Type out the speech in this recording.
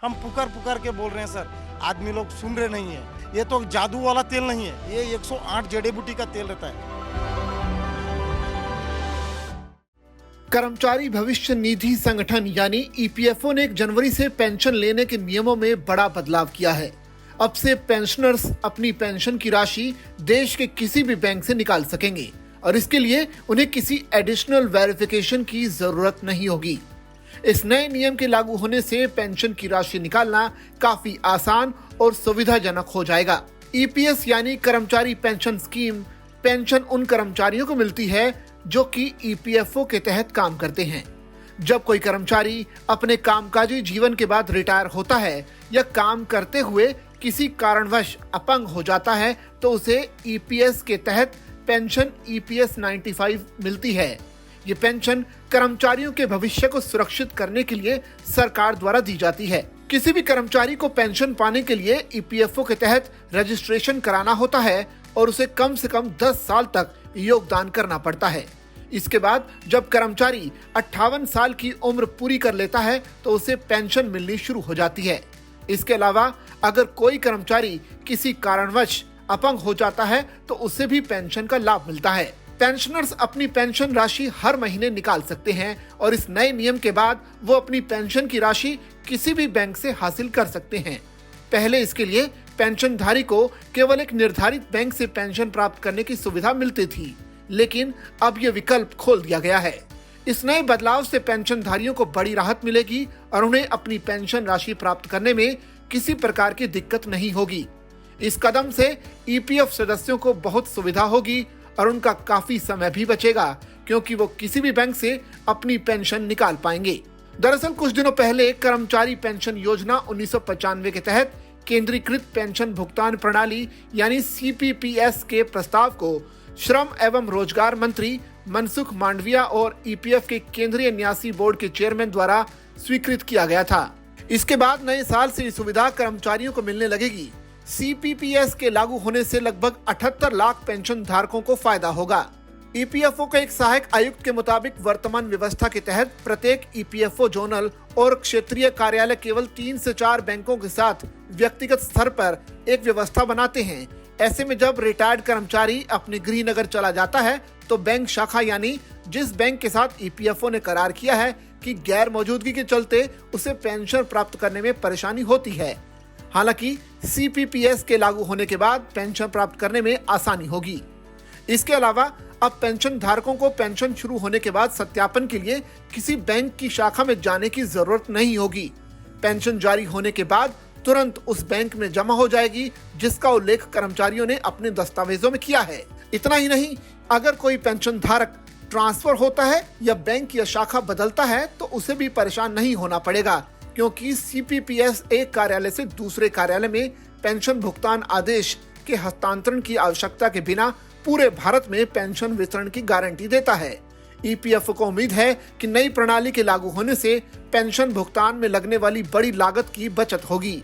हम पुकार पुकार के बोल रहे हैं सर, आदमी लोग सुन रहे नहीं है। ये तो जादू वाला तेल नहीं है, ये 108 जड़ी बूटी का तेल रहता है। कर्मचारी भविष्य निधि संगठन यानी ईपीएफओ ने 1 जनवरी से पेंशन लेने के नियमों में बड़ा बदलाव किया है। अब से पेंशनर्स अपनी पेंशन की राशि देश के किसी भी बैंक से निकाल सकेंगे और इसके लिए उन्हें किसी एडिशनल वेरिफिकेशन की जरूरत नहीं होगी। इस नए नियम के लागू होने से पेंशन की राशि निकालना काफी आसान और सुविधाजनक हो जाएगा। ईपीएस यानी कर्मचारी पेंशन स्कीम पेंशन उन कर्मचारियों को मिलती है जो कि ईपीएफओ के तहत काम करते हैं। जब कोई कर्मचारी अपने कामकाजी जीवन के बाद रिटायर होता है या काम करते हुए किसी कारणवश अपंग हो जाता है तो उसे ईपीएस के तहत पेंशन ईपीएस 95 मिलती है। ये पेंशन कर्मचारियों के भविष्य को सुरक्षित करने के लिए सरकार द्वारा दी जाती है। किसी भी कर्मचारी को पेंशन पाने के लिए ईपीएफओ के तहत रजिस्ट्रेशन कराना होता है और उसे कम से कम 10 साल तक योगदान करना पड़ता है। इसके बाद जब कर्मचारी 58 साल की उम्र पूरी कर लेता है तो उसे पेंशन मिलनी शुरू हो जाती है। इसके अलावा अगर कोई कर्मचारी किसी कारणवश अपंग हो जाता है तो उसे भी पेंशन का लाभ मिलता है। पेंशनर्स अपनी पेंशन राशि हर महीने निकाल सकते हैं और इस नए नियम के बाद वो अपनी पेंशन की राशि किसी भी बैंक से हासिल कर सकते हैं। पहले इसके लिए पेंशनधारी को केवल एक निर्धारित बैंक से पेंशन प्राप्त करने की सुविधा मिलती थी, लेकिन अब ये विकल्प खोल दिया गया है। इस नए बदलाव से पेंशनधारियों को बड़ी राहत मिलेगी और उन्हें अपनी पेंशन राशि प्राप्त करने में किसी प्रकार की दिक्कत नहीं होगी। इस कदम से ईपीएफ सदस्यों को बहुत सुविधा होगी और उनका काफी समय भी बचेगा क्योंकि वो किसी भी बैंक से अपनी पेंशन निकाल पाएंगे। दरअसल कुछ दिनों पहले कर्मचारी पेंशन योजना 1995 के तहत केंद्रीकृत पेंशन भुगतान प्रणाली यानी सीपीपीएस के प्रस्ताव को श्रम एवं रोजगार मंत्री मनसुख मांडविया और ईपीएफ के केंद्रीय न्यासी बोर्ड के चेयरमैन द्वारा स्वीकृत किया गया था। इसके बाद नए साल से ये सुविधा कर्मचारियों को मिलने लगेगी। सीपीपीएस के लागू होने से लगभग 78 लाख पेंशन धारकों को फायदा होगा। ईपीएफओ के एक सहायक आयुक्त के मुताबिक वर्तमान व्यवस्था के तहत प्रत्येक ईपीएफओ जोनल और क्षेत्रीय कार्यालय केवल 3 से 4 बैंकों के साथ व्यक्तिगत स्तर पर एक व्यवस्था बनाते हैं। ऐसे में जब रिटायर्ड कर्मचारी अपने गृह नगर चला जाता है तो बैंक शाखा यानी जिस बैंक के साथ ईपीएफओ ने करार किया है कि गैर मौजूदगी के चलते उसे पेंशन प्राप्त करने में परेशानी होती है। हालांकि सीपीपीएस के लागू होने के बाद पेंशन प्राप्त करने में आसानी होगी। इसके अलावा अब पेंशन धारकों को पेंशन शुरू होने के बाद सत्यापन के लिए किसी बैंक की शाखा में जाने की जरूरत नहीं होगी। पेंशन जारी होने के बाद तुरंत उस बैंक में जमा हो जाएगी जिसका उल्लेख कर्मचारियों ने अपने दस्तावेजों में किया है। इतना ही नहीं, अगर कोई पेंशन धारक ट्रांसफर होता है या बैंक या शाखा बदलता है तो उसे भी परेशान नहीं होना पड़ेगा क्योंकि सीपीपीएस एक कार्यालय से दूसरे कार्यालय में पेंशन भुगतान आदेश के हस्तांतरण की आवश्यकता के बिना पूरे भारत में पेंशन वितरण की गारंटी देता है। ईपीएफओ को उम्मीद है कि नई प्रणाली के लागू होने से पेंशन भुगतान में लगने वाली बड़ी लागत की बचत होगी।